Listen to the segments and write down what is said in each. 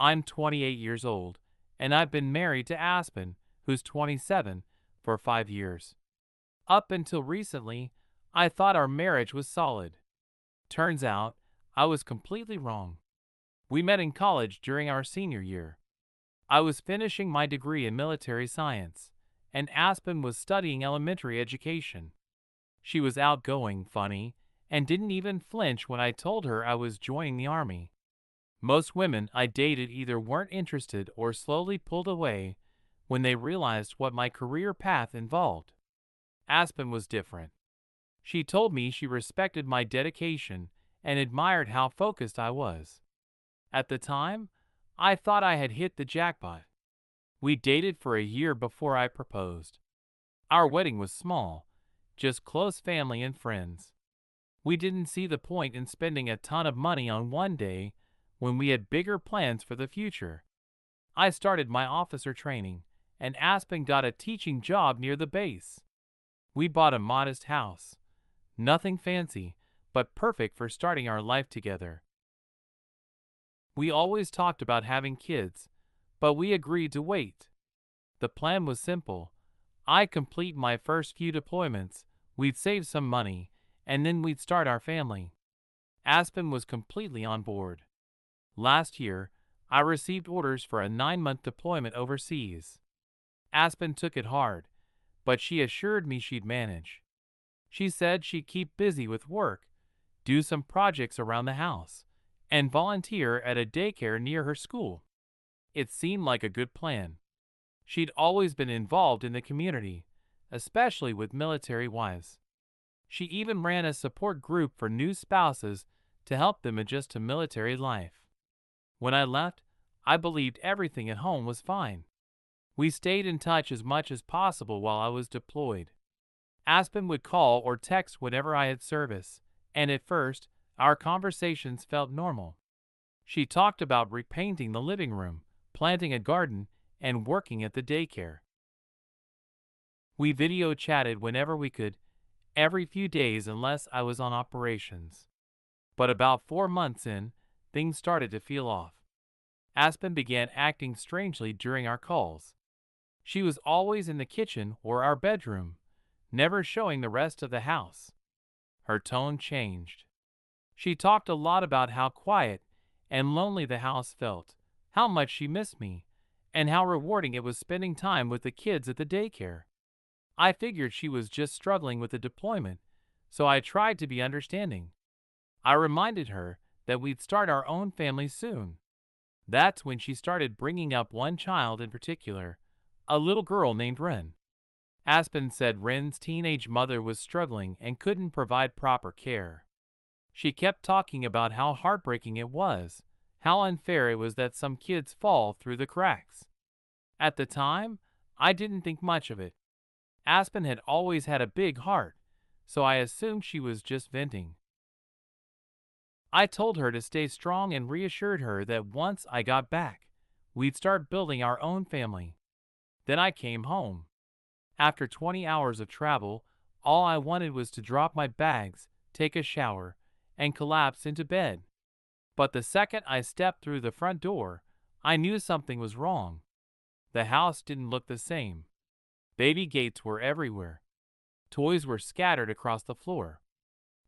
I'm 28 years old, and I've been married to Aspen, who's 27, for 5 years. Up until recently, I thought our marriage was solid. Turns out, I was completely wrong. We met in college during our senior year. I was finishing my degree in military science, and Aspen was studying elementary education. She was outgoing, funny, and didn't even flinch when I told her I was joining the army. Most women I dated either weren't interested or slowly pulled away when they realized what my career path involved. Aspen was different. She told me she respected my dedication and admired how focused I was. At the time, I thought I had hit the jackpot. We dated for a year before I proposed. Our wedding was small, just close family and friends. We didn't see the point in spending a ton of money on one day when we had bigger plans for the future. I started my officer training, and Aspen got a teaching job near the base. We bought a modest house. Nothing fancy, but perfect for starting our life together. We always talked about having kids, but we agreed to wait. The plan was simple. I'd complete my first few deployments, we'd save some money, and then we'd start our family. Aspen was completely on board. Last year, I received orders for a 9-month deployment overseas. Aspen took it hard, but she assured me she'd manage. She said she'd keep busy with work, do some projects around the house, and volunteer at a daycare near her school. It seemed like a good plan. She'd always been involved in the community, especially with military wives. She even ran a support group for new spouses to help them adjust to military life. When I left, I believed everything at home was fine. We stayed in touch as much as possible while I was deployed. Aspen would call or text whenever I had service, and at first, our conversations felt normal. She talked about repainting the living room, planting a garden, and working at the daycare. We video chatted whenever we could, every few days unless I was on operations. But about 4 months in, things started to feel off. Aspen began acting strangely during our calls. She was always in the kitchen or our bedroom, never showing the rest of the house. Her tone changed. She talked a lot about how quiet and lonely the house felt, how much she missed me, and how rewarding it was spending time with the kids at the daycare. I figured she was just struggling with the deployment, so I tried to be understanding. I reminded her that we'd start our own family soon. That's when she started bringing up one child in particular, a little girl named Ren. Aspen said Ren's teenage mother was struggling and couldn't provide proper care. She kept talking about how heartbreaking it was, how unfair it was that some kids fall through the cracks. At the time, I didn't think much of it. Aspen had always had a big heart, so I assumed she was just venting. I told her to stay strong and reassured her that once I got back, we'd start building our own family. Then I came home. After 20 hours of travel, all I wanted was to drop my bags, take a shower, and collapse into bed. But the second I stepped through the front door, I knew something was wrong. The house didn't look the same. Baby gates were everywhere. Toys were scattered across the floor.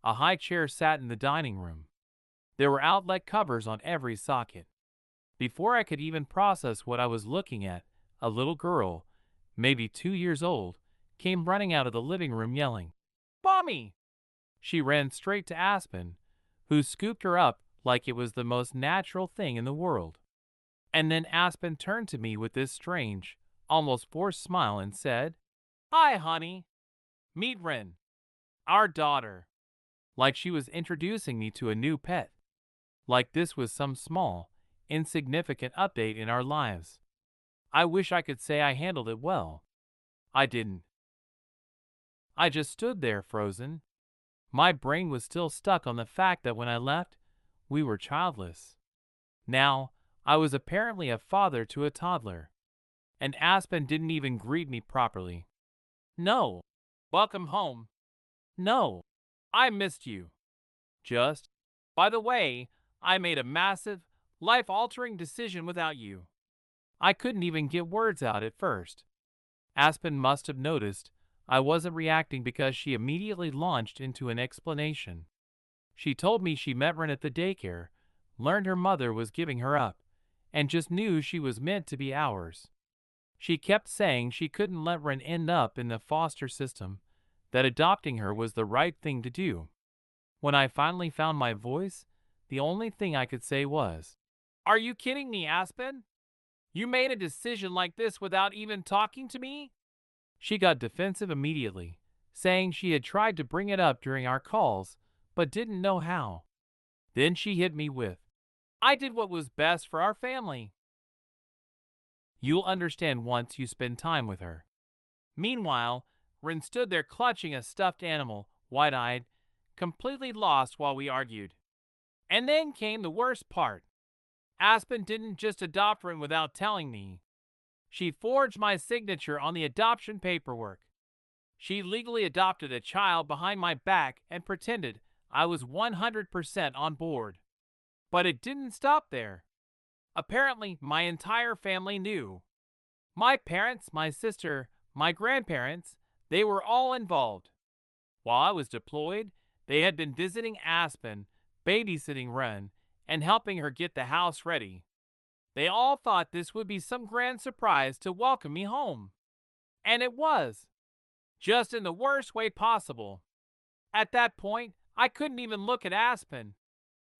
A high chair sat in the dining room. There were outlet covers on every socket. Before I could even process what I was looking at, a little girl, maybe 2 years old, came running out of the living room yelling, "Mommy!" She ran straight to Aspen, who scooped her up like it was the most natural thing in the world. And then Aspen turned to me with this strange, almost forced smile and said, "Hi, honey. Meet Ren, our daughter." Like she was introducing me to a new pet. Like this was some small, insignificant update in our lives. I wish I could say I handled it well. I didn't. I just stood there frozen. My brain was still stuck on the fact that when I left, we were childless. Now, I was apparently a father to a toddler. And Aspen didn't even greet me properly. "No. Welcome home. No. I missed you." Just, "By the way, I made a massive, life-altering decision without you. I couldn't even get words out at first. Aspen must have noticed I wasn't reacting because she immediately launched into an explanation. She told me she met Ren at the daycare, learned her mother was giving her up, and just knew she was meant to be ours. She kept saying she couldn't let Ren end up in the foster system, that adopting her was the right thing to do. When I finally found my voice, the only thing I could say was, "Are you kidding me, Aspen? You made a decision like this without even talking to me?" She got defensive immediately, saying she had tried to bring it up during our calls, but didn't know how. Then she hit me with, "I did what was best for our family." You'll understand once you spend time with her. Meanwhile, Ren stood there clutching a stuffed animal, wide-eyed, completely lost while we argued. And then came the worst part. Aspen didn't just adopt Ren without telling me. She forged my signature on the adoption paperwork. She legally adopted a child behind my back and pretended I was 100% on board. But it didn't stop there. Apparently, my entire family knew. My parents, my sister, my grandparents, they were all involved. While I was deployed, they had been visiting Aspen, babysitting Ren, and helping her get the house ready. They all thought this would be some grand surprise to welcome me home. And it was, just in the worst way possible. At that point, I couldn't even look at Aspen.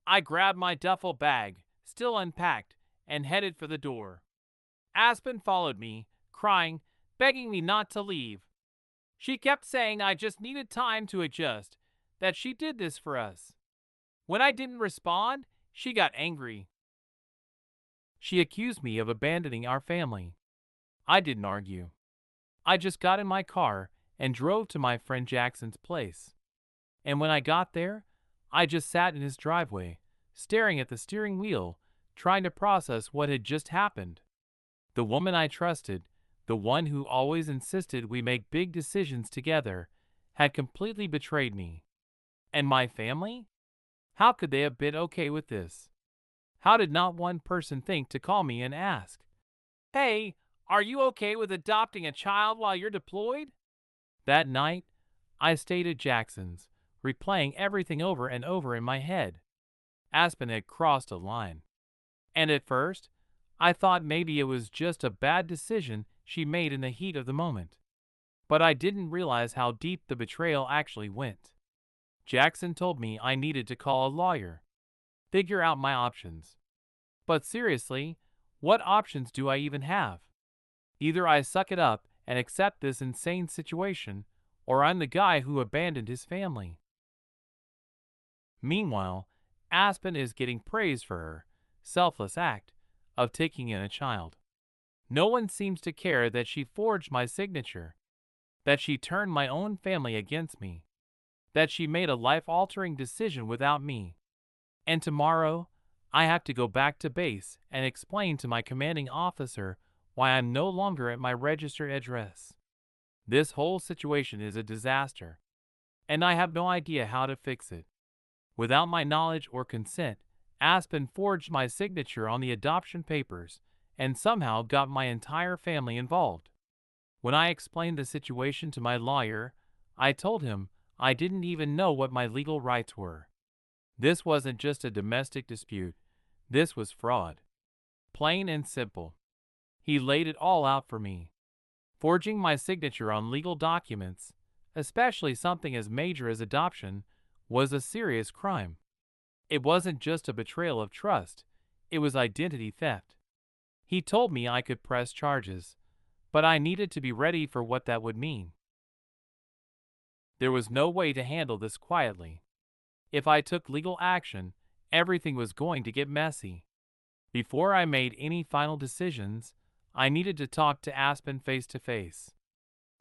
I grabbed my duffel bag, still unpacked, and headed for the door. Aspen followed me, crying, begging me not to leave. She kept saying I just needed time to adjust, that she did this for us. When I didn't respond, she got angry. She accused me of abandoning our family. I didn't argue. I just got in my car and drove to my friend Jackson's place. And when I got there, I just sat in his driveway, staring at the steering wheel, trying to process what had just happened. The woman I trusted, the one who always insisted we make big decisions together, had completely betrayed me. And my family? How could they have been okay with this? How did not one person think to call me and ask, "Hey, are you okay with adopting a child while you're deployed?" That night, I stayed at Jackson's, replaying everything over and over in my head. Aspen had crossed a line. And at first, I thought maybe it was just a bad decision she made in the heat of the moment. But I didn't realize how deep the betrayal actually went. Jackson told me I needed to call a lawyer, figure out my options. But seriously, what options do I even have? Either I suck it up and accept this insane situation, or I'm the guy who abandoned his family. Meanwhile, Aspen is getting praise for her selfless act of taking in a child. No one seems to care that she forged my signature, that she turned my own family against me, that she made a life-altering decision without me. And tomorrow, I have to go back to base and explain to my commanding officer why I'm no longer at my registered address. This whole situation is a disaster, and I have no idea how to fix it. Without my knowledge or consent, Aspen forged my signature on the adoption papers and somehow got my entire family involved. When I explained the situation to my lawyer, I told him I didn't even know what my legal rights were. This wasn't just a domestic dispute. This was fraud. Plain and simple. He laid it all out for me. Forging my signature on legal documents, especially something as major as adoption, was a serious crime. It wasn't just a betrayal of trust, it was identity theft. He told me I could press charges, but I needed to be ready for what that would mean. There was no way to handle this quietly. If I took legal action, everything was going to get messy. Before I made any final decisions, I needed to talk to Aspen face to face.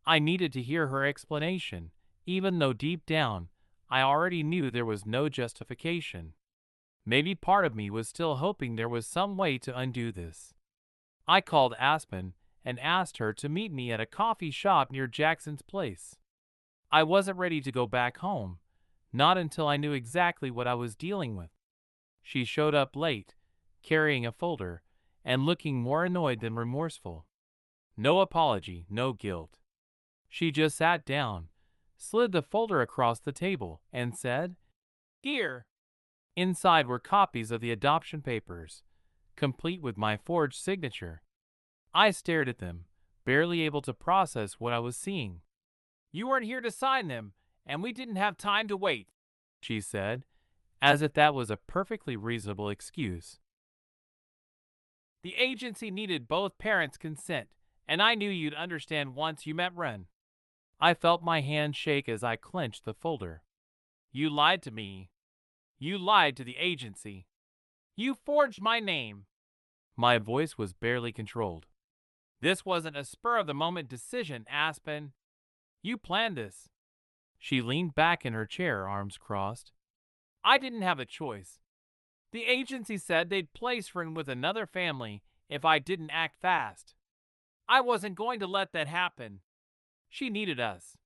I needed to hear her explanation, even though deep down, I already knew there was no justification. Maybe part of me was still hoping there was some way to undo this. I called Aspen and asked her to meet me at a coffee shop near Jackson's place. I wasn't ready to go back home, not until I knew exactly what I was dealing with. She showed up late, carrying a folder, and looking more annoyed than remorseful. No apology, no guilt. She just sat down, slid the folder across the table, and said, "Here." Inside were copies of the adoption papers, complete with my forged signature. I stared at them, barely able to process what I was seeing. "You weren't here to sign them, and we didn't have time to wait," she said, as if that was a perfectly reasonable excuse. "The agency needed both parents' consent, and I knew you'd understand once you met Ren." I felt my hand shake as I clenched the folder. "You lied to me. You lied to the agency. You forged my name." My voice was barely controlled. "This wasn't a spur-of-the-moment decision, Aspen. You planned this." She leaned back in her chair, arms crossed. "I didn't have a choice. The agency said they'd place Ren with another family if I didn't act fast. I wasn't going to let that happen. She needed us."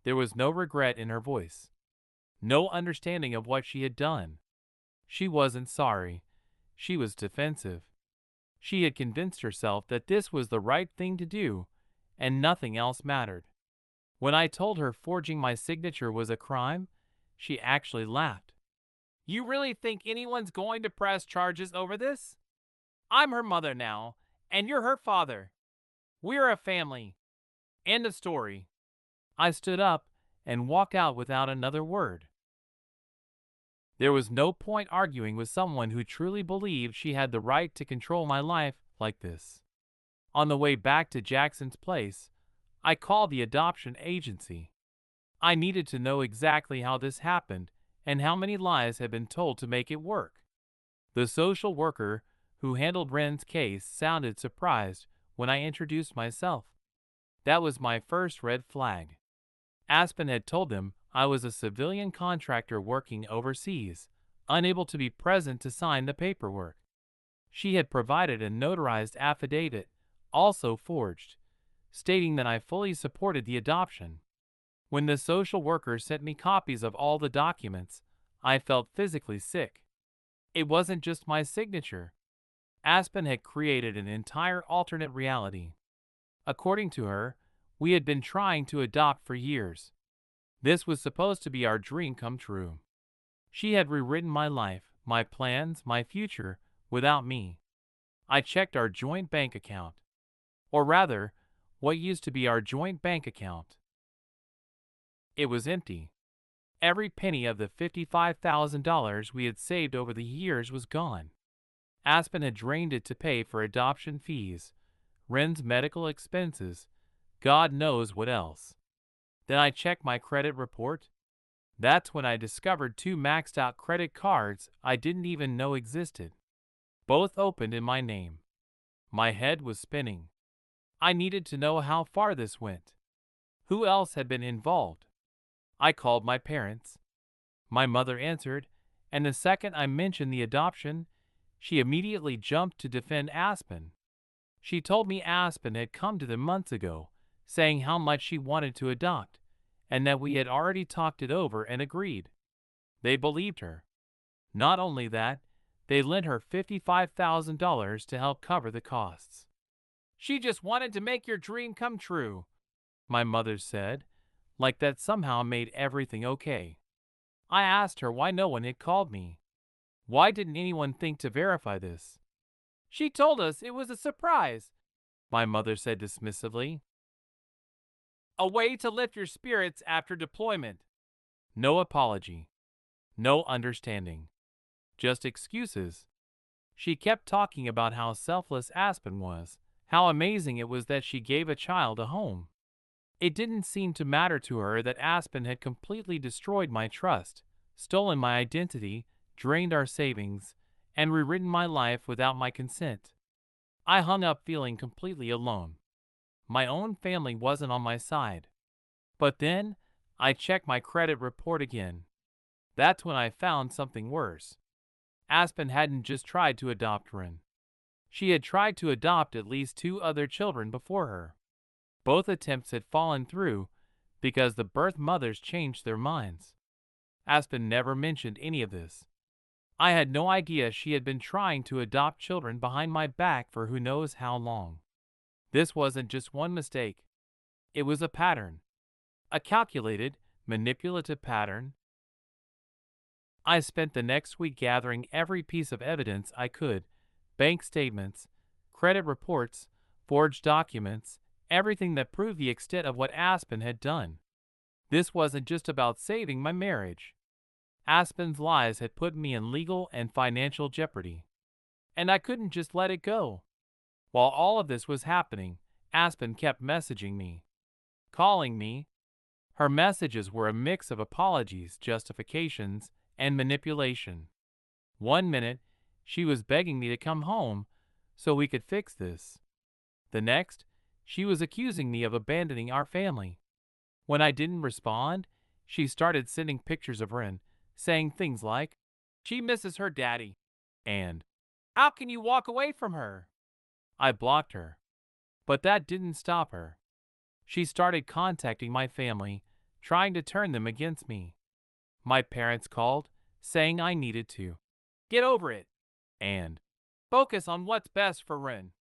There was no regret in her voice, no understanding of what she had done. She wasn't sorry. She was defensive. She had convinced herself that this was the right thing to do, and nothing else mattered. When I told her forging my signature was a crime, she actually laughed. "You really think anyone's going to press charges over this? I'm her mother now, and you're her father. We're a family. End of story." I stood up and walked out without another word. There was no point arguing with someone who truly believed she had the right to control my life like this. On the way back to Jackson's place, I called the adoption agency. I needed to know exactly how this happened and how many lies had been told to make it work. The social worker who handled Ren's case sounded surprised when I introduced myself. That was my first red flag. Aspen had told them I was a civilian contractor working overseas, unable to be present to sign the paperwork. She had provided a notarized affidavit, also forged, stating that I fully supported the adoption. When the social worker sent me copies of all the documents, I felt physically sick. It wasn't just my signature. Aspen had created an entire alternate reality. According to her, we had been trying to adopt for years. This was supposed to be our dream come true. She had rewritten my life, my plans, my future, without me. I checked our joint bank account. Or rather, what used to be our joint bank account. It was empty. Every penny of the $55,000 we had saved over the years was gone. Aspen had drained it to pay for adoption fees, Ren's medical expenses, God knows what else. Then I checked my credit report. That's when I discovered two maxed out credit cards I didn't even know existed. Both opened in my name. My head was spinning. I needed to know how far this went. Who else had been involved? I called my parents. My mother answered, and the second I mentioned the adoption, she immediately jumped to defend Aspen. She told me Aspen had come to them months ago, saying how much she wanted to adopt, and that we had already talked it over and agreed. They believed her. Not only that, they lent her $55,000 to help cover the costs. "She just wanted to make your dream come true," my mother said, like that somehow made everything okay. I asked her why no one had called me. Why didn't anyone think to verify this? "She told us it was a surprise," my mother said dismissively. "A way to lift your spirits after deployment." No apology. No understanding. Just excuses. She kept talking about how selfless Aspen was, how amazing it was that she gave a child a home. It didn't seem to matter to her that Aspen had completely destroyed my trust, stolen my identity, drained our savings, and rewritten my life without my consent. I hung up feeling completely alone. My own family wasn't on my side. But then, I checked my credit report again. That's when I found something worse. Aspen hadn't just tried to adopt Ren. She had tried to adopt at least two other children before her. Both attempts had fallen through because the birth mothers changed their minds. Aspen never mentioned any of this. I had no idea she had been trying to adopt children behind my back for who knows how long. This wasn't just one mistake, it was a pattern. A calculated, manipulative pattern. I spent the next week gathering every piece of evidence I could: bank statements, credit reports, forged documents, everything that proved the extent of what Aspen had done. This wasn't just about saving my marriage. Aspen's lies had put me in legal and financial jeopardy, and I couldn't just let it go. While all of this was happening, Aspen kept messaging me, calling me. Her messages were a mix of apologies, justifications, and manipulation. One minute, she was begging me to come home so we could fix this. The next, she was accusing me of abandoning our family. When I didn't respond, she started sending pictures of Ren, saying things like, "She misses her daddy," and "How can you walk away from her?" I blocked her, but that didn't stop her. She started contacting my family, trying to turn them against me. My parents called, saying I needed to get over it and focus on what's best for Ren.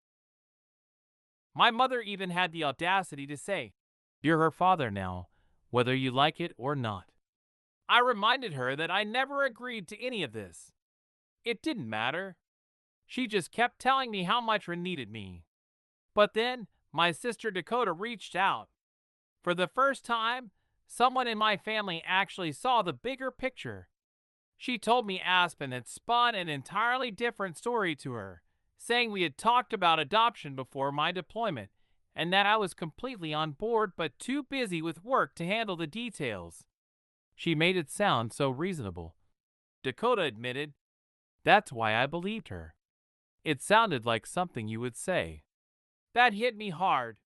My mother even had the audacity to say, "You're her father now, whether you like it or not." I reminded her that I never agreed to any of this. It didn't matter. She just kept telling me how much Ren needed me. But then, my sister Dakota reached out. For the first time, someone in my family actually saw the bigger picture. She told me Aspen had spun an entirely different story to her, saying we had talked about adoption before my deployment, and that I was completely on board but too busy with work to handle the details. She made it sound so reasonable. Dakota admitted, "That's why I believed her. It sounded like something you would say." That hit me hard.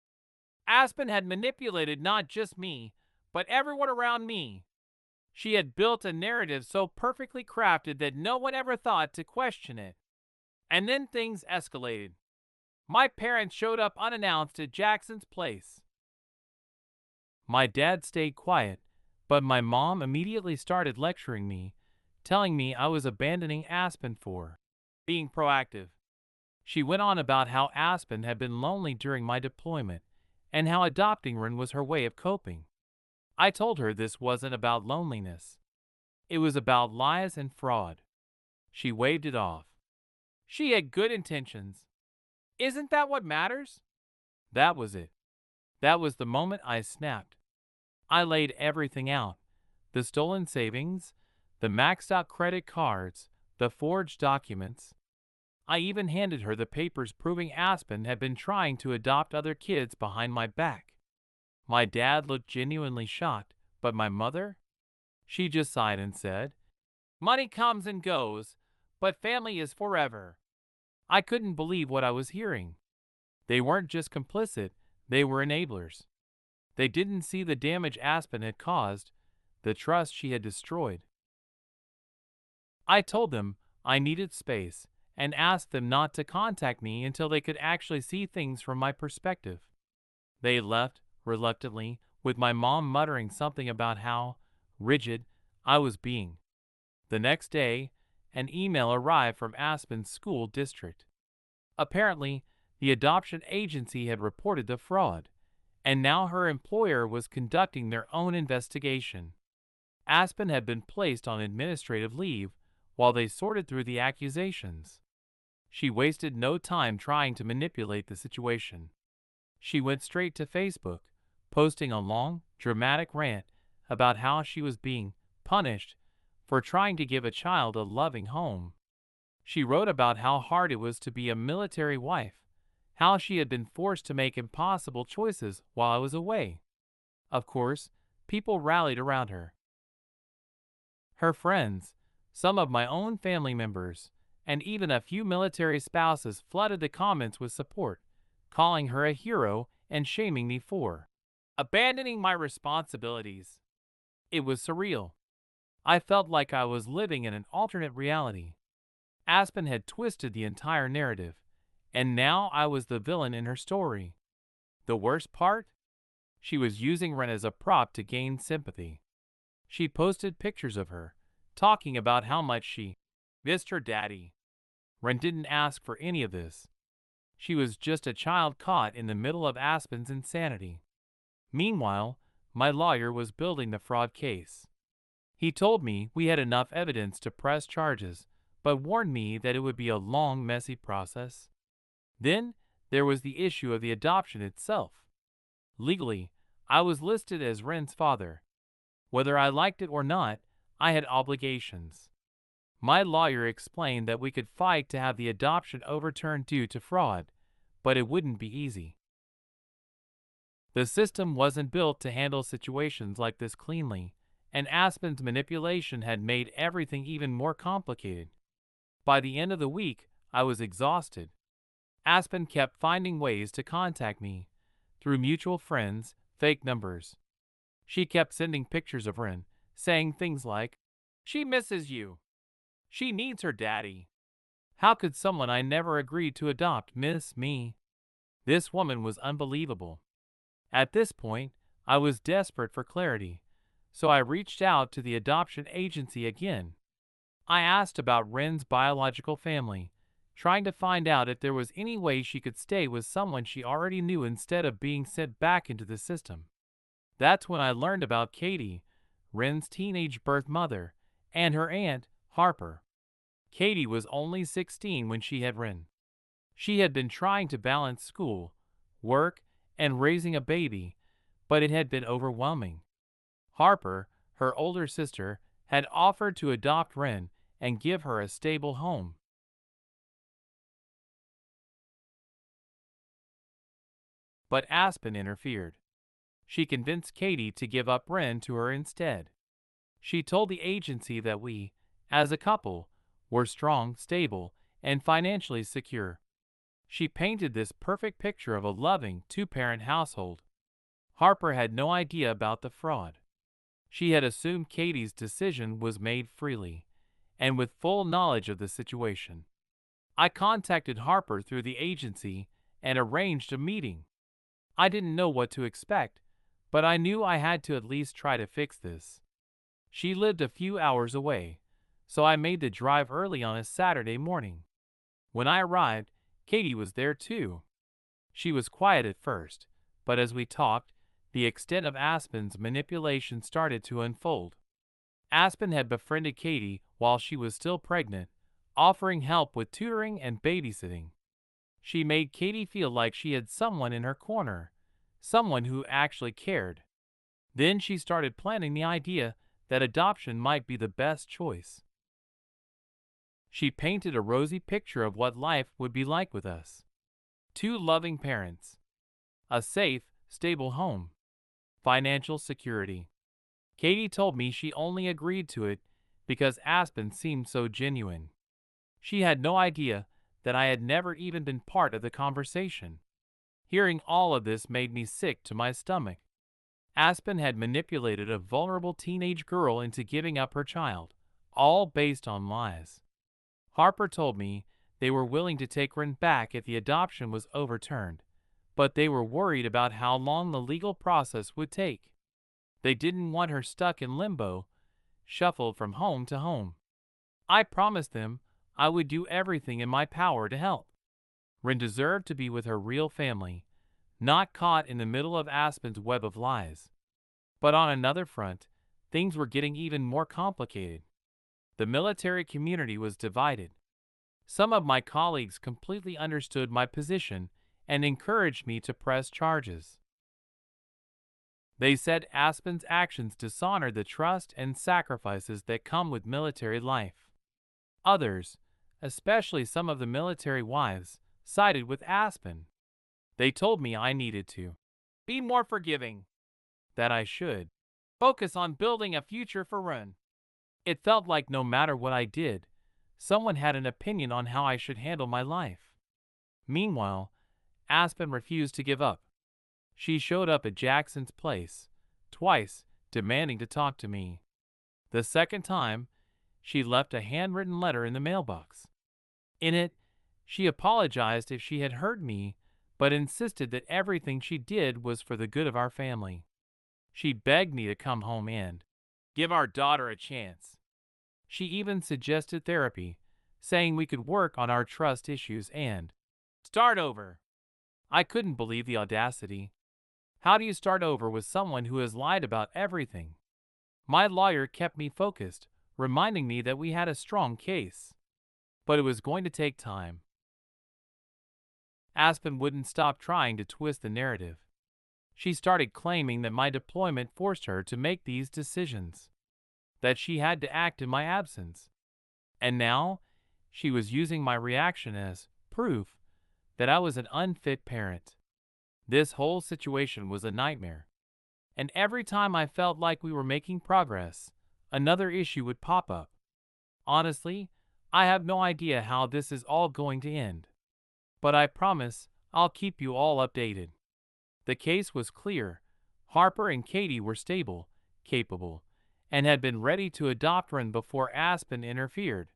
Aspen had manipulated not just me, but everyone around me. She had built a narrative so perfectly crafted that no one ever thought to question it. And then things escalated. My parents showed up unannounced at Jackson's place. My dad stayed quiet, but my mom immediately started lecturing me, telling me I was abandoning Aspen for being proactive. She went on about how Aspen had been lonely during my deployment and how adopting Ren was her way of coping. I told her this wasn't about loneliness. It was about lies and fraud. She waved it off. She had good intentions. Isn't that what matters? That was it. That was the moment I snapped. I laid everything out: the stolen savings, the maxed out credit cards, the forged documents. I even handed her the papers proving Aspen had been trying to adopt other kids behind my back. My dad looked genuinely shocked, but my mother? She just sighed and said, "Money comes and goes, but family is forever." I couldn't believe what I was hearing. They weren't just complicit, they were enablers. They didn't see the damage Aspen had caused, the trust she had destroyed. I told them I needed space and asked them not to contact me until they could actually see things from my perspective. They left, reluctantly, with my mom muttering something about how rigid I was being. The next day, an email arrived from Aspen's school district. Apparently, the adoption agency had reported the fraud, and now her employer was conducting their own investigation. Aspen had been placed on administrative leave while they sorted through the accusations. She wasted no time trying to manipulate the situation. She went straight to Facebook, posting a long, dramatic rant about how she was being punished for trying to give a child a loving home. She wrote about how hard it was to be a military wife, how she had been forced to make impossible choices while I was away. Of course, people rallied around her. Her friends, some of my own family members, and even a few military spouses flooded the comments with support, calling her a hero and shaming me for abandoning my responsibilities. It was surreal. I felt like I was living in an alternate reality. Aspen had twisted the entire narrative, and now I was the villain in her story. The worst part? She was using Ren as a prop to gain sympathy. She posted pictures of her, talking about how much she Mr. Daddy. Wren didn't ask for any of this. She was just a child caught in the middle of Aspen's insanity. Meanwhile, my lawyer was building the fraud case. He told me we had enough evidence to press charges, but warned me that it would be a long, messy process. Then there was the issue of the adoption itself. Legally, I was listed as Wren's father. Whether I liked it or not, I had obligations. My lawyer explained that we could fight to have the adoption overturned due to fraud, but it wouldn't be easy. The system wasn't built to handle situations like this cleanly, and Aspen's manipulation had made everything even more complicated. By the end of the week, I was exhausted. Aspen kept finding ways to contact me, through mutual friends, fake numbers. She kept sending pictures of Wren, saying things like, "She misses you. She needs her daddy. How could someone I never agreed to adopt miss me?" This woman was unbelievable. At this point, I was desperate for clarity, so I reached out to the adoption agency again. I asked about Wren's biological family, trying to find out if there was any way she could stay with someone she already knew instead of being sent back into the system. That's when I learned about Katie, Wren's teenage birth mother, and her aunt, Harper. Katie was only 16 when she had Wren. She had been trying to balance school, work, and raising a baby, but it had been overwhelming. Harper, her older sister, had offered to adopt Wren and give her a stable home. But Aspen interfered. She convinced Katie to give up Wren to her instead. She told the agency that we, as a couple, were strong, stable, and financially secure. She painted this perfect picture of a loving, two-parent household. Harper had no idea about the fraud. She had assumed Katie's decision was made freely, and with full knowledge of the situation. I contacted Harper through the agency and arranged a meeting. I didn't know what to expect, but I knew I had to at least try to fix this. She lived a few hours away, so I made the drive early on a Saturday morning. When I arrived, Katie was there too. She was quiet at first, but as we talked, the extent of Aspen's manipulation started to unfold. Aspen had befriended Katie while she was still pregnant, offering help with tutoring and babysitting. She made Katie feel like she had someone in her corner, someone who actually cared. Then she started planning the idea that adoption might be the best choice. She painted a rosy picture of what life would be like with us. Two loving parents, a safe, stable home, financial security. Katie told me she only agreed to it because Aspen seemed so genuine. She had no idea that I had never even been part of the conversation. Hearing all of this made me sick to my stomach. Aspen had manipulated a vulnerable teenage girl into giving up her child, all based on lies. Harper told me they were willing to take Wren back if the adoption was overturned, but they were worried about how long the legal process would take. They didn't want her stuck in limbo, shuffled from home to home. I promised them I would do everything in my power to help. Wren deserved to be with her real family, not caught in the middle of Aspen's web of lies. But on another front, things were getting even more complicated. The military community was divided. Some of my colleagues completely understood my position and encouraged me to press charges. They said Aspen's actions dishonored the trust and sacrifices that come with military life. Others, especially some of the military wives, sided with Aspen. They told me I needed to be more forgiving, that I should focus on building a future for Wren. It felt like no matter what I did, someone had an opinion on how I should handle my life. Meanwhile, Aspen refused to give up. She showed up at Jackson's place, twice, demanding to talk to me. The second time, she left a handwritten letter in the mailbox. In it, she apologized if she had hurt me, but insisted that everything she did was for the good of our family. She begged me to come home and give our daughter a chance. She even suggested therapy, saying we could work on our trust issues and start over. I couldn't believe the audacity. How do you start over with someone who has lied about everything? My lawyer kept me focused, reminding me that we had a strong case, but it was going to take time. Aspen wouldn't stop trying to twist the narrative. She started claiming that my deployment forced her to make these decisions, that she had to act in my absence. And now, she was using my reaction as proof that I was an unfit parent. This whole situation was a nightmare. And every time I felt like we were making progress, another issue would pop up. Honestly, I have no idea how this is all going to end. But I promise I'll keep you all updated. The case was clear. Harper and Katie were stable, capable, and had been ready to adopt Ren before Aspen interfered.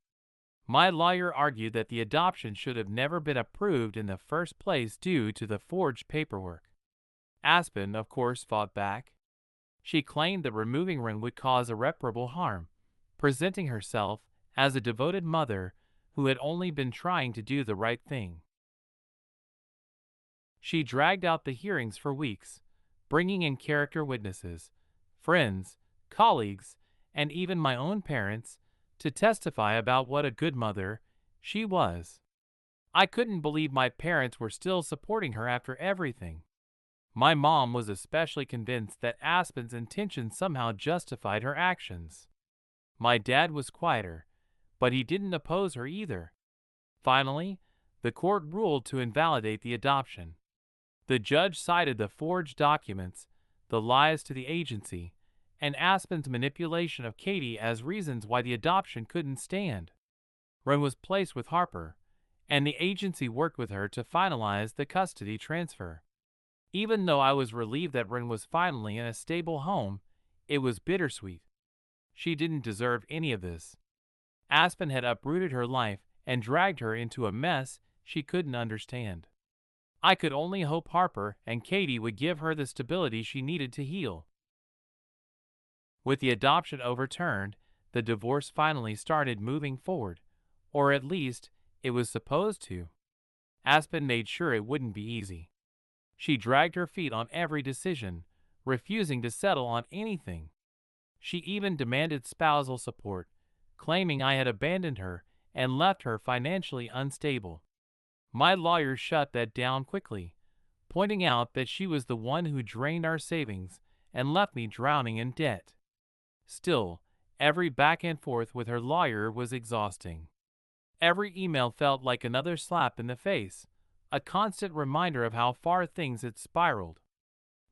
My lawyer argued that the adoption should have never been approved in the first place due to the forged paperwork. Aspen, of course, fought back. She claimed that removing Ren would cause irreparable harm, presenting herself as a devoted mother who had only been trying to do the right thing. She dragged out the hearings for weeks, bringing in character witnesses, friends, colleagues, and even my own parents to testify about what a good mother she was. I couldn't believe my parents were still supporting her after everything. My mom was especially convinced that Aspen's intentions somehow justified her actions. My dad was quieter, but he didn't oppose her either. Finally, the court ruled to invalidate the adoption. The judge cited the forged documents, the lies to the agency, and Aspen's manipulation of Katie as reasons why the adoption couldn't stand. Ren was placed with Harper, and the agency worked with her to finalize the custody transfer. Even though I was relieved that Ren was finally in a stable home, it was bittersweet. She didn't deserve any of this. Aspen had uprooted her life and dragged her into a mess she couldn't understand. I could only hope Harper and Katie would give her the stability she needed to heal. With the adoption overturned, the divorce finally started moving forward, or at least it was supposed to. Aspen made sure it wouldn't be easy. She dragged her feet on every decision, refusing to settle on anything. She even demanded spousal support, claiming I had abandoned her and left her financially unstable. My lawyer shut that down quickly, pointing out that she was the one who drained our savings and left me drowning in debt. Still, every back and forth with her lawyer was exhausting. Every email felt like another slap in the face, a constant reminder of how far things had spiraled.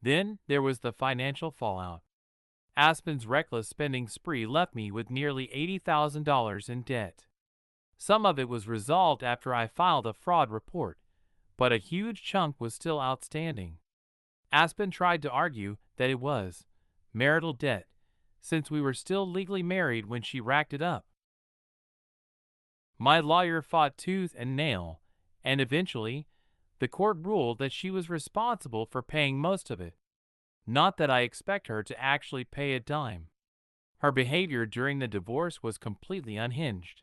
Then there was the financial fallout. Aspen's reckless spending spree left me with nearly $80,000 in debt. Some of it was resolved after I filed a fraud report, but a huge chunk was still outstanding. Aspen tried to argue that it was marital debt, since we were still legally married when she racked it up. My lawyer fought tooth and nail, and eventually, the court ruled that she was responsible for paying most of it. Not that I expect her to actually pay a dime. Her behavior during the divorce was completely unhinged.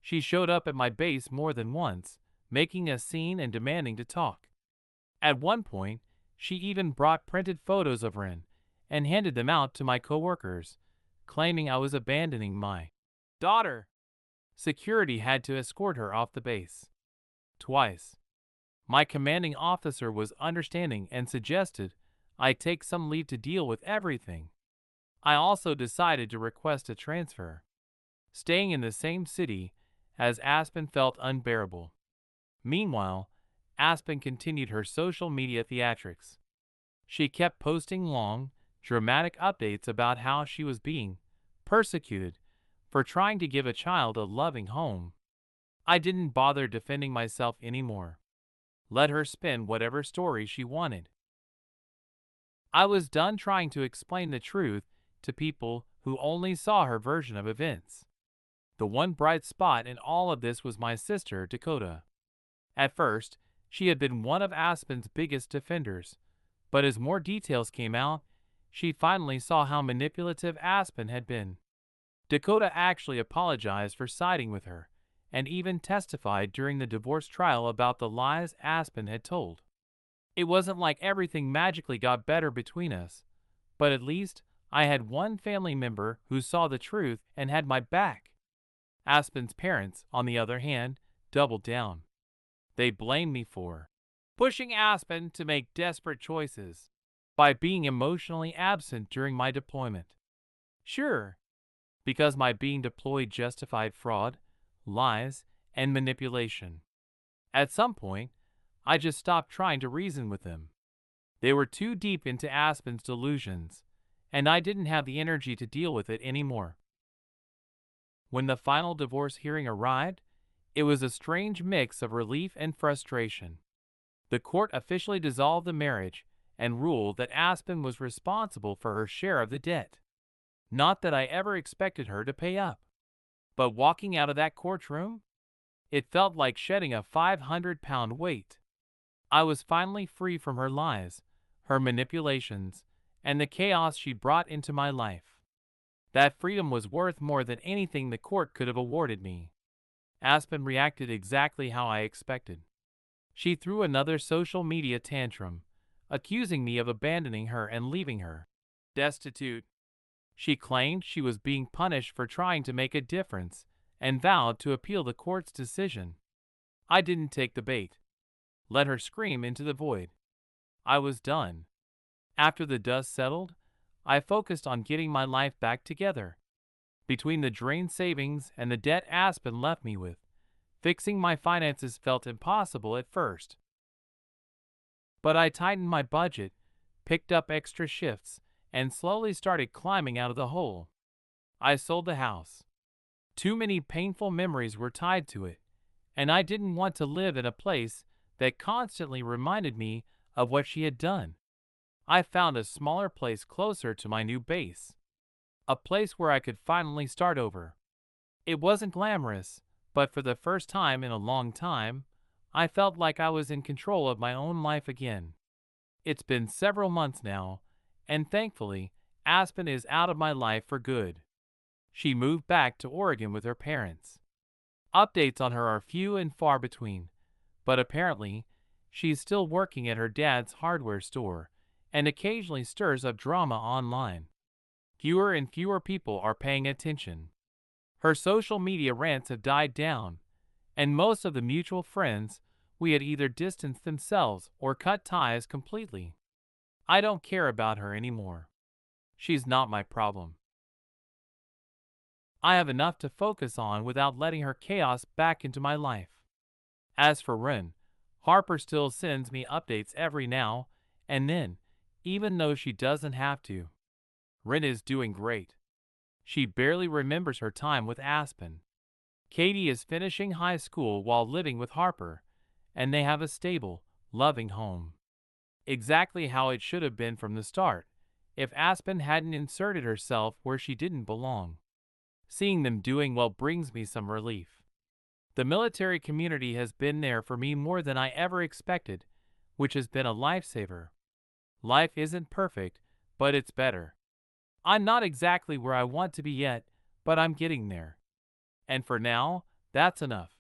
She showed up at my base more than once, making a scene and demanding to talk. At one point, she even brought printed photos of Ren and handed them out to my coworkers, claiming I was abandoning my daughter. Security had to escort her off the base. Twice. My commanding officer was understanding and suggested I take some leave to deal with everything. I also decided to request a transfer. Staying in the same city as Aspen felt unbearable. Meanwhile, Aspen continued her social media theatrics. She kept posting long, dramatic updates about how she was being persecuted for trying to give a child a loving home. I didn't bother defending myself anymore. Let her spin whatever story she wanted. I was done trying to explain the truth to people who only saw her version of events. The one bright spot in all of this was my sister, Dakota. At first, she had been one of Aspen's biggest defenders, but as more details came out, she finally saw how manipulative Aspen had been. Dakota actually apologized for siding with her and even testified during the divorce trial about the lies Aspen had told. It wasn't like everything magically got better between us, but at least I had one family member who saw the truth and had my back. Aspen's parents, on the other hand, doubled down. They blamed me for pushing Aspen to make desperate choices by being emotionally absent during my deployment. Sure, because my being deployed justified fraud, lies, and manipulation. At some point, I just stopped trying to reason with them. They were too deep into Aspen's delusions, and I didn't have the energy to deal with it anymore. When the final divorce hearing arrived, it was a strange mix of relief and frustration. The court officially dissolved the marriage and ruled that Aspen was responsible for her share of the debt. Not that I ever expected her to pay up. But walking out of that courtroom, it felt like shedding a 500-pound weight. I was finally free from her lies, her manipulations, and the chaos she brought into my life. That freedom was worth more than anything the court could have awarded me. Aspen reacted exactly how I expected. She threw another social media tantrum, accusing me of abandoning her and leaving her destitute. She claimed she was being punished for trying to make a difference and vowed to appeal the court's decision. I didn't take the bait. Let her scream into the void. I was done. After the dust settled, I focused on getting my life back together. Between the drained savings and the debt Aspen left me with, fixing my finances felt impossible at first. But I tightened my budget, picked up extra shifts, and slowly started climbing out of the hole. I sold the house. Too many painful memories were tied to it, and I didn't want to live in a place that constantly reminded me of what she had done. I found a smaller place closer to my new base, a place where I could finally start over. It wasn't glamorous, but for the first time in a long time, I felt like I was in control of my own life again. It's been several months now, and thankfully, Aspen is out of my life for good. She moved back to Oregon with her parents. Updates on her are few and far between, but apparently, she's still working at her dad's hardware store and occasionally stirs up drama online. Fewer and fewer people are paying attention. Her social media rants have died down, and most of the mutual friends we had either distanced themselves or cut ties completely. I don't care about her anymore. She's not my problem. I have enough to focus on without letting her chaos back into my life. As for Rin, Harper still sends me updates every now and then, even though she doesn't have to. Rin is doing great. She barely remembers her time with Aspen. Katie is finishing high school while living with Harper, and they have a stable, loving home. Exactly how it should have been from the start, if Aspen hadn't inserted herself where she didn't belong. Seeing them doing well brings me some relief. The military community has been there for me more than I ever expected, which has been a lifesaver. Life isn't perfect, but it's better. I'm not exactly where I want to be yet, but I'm getting there. And for now, that's enough.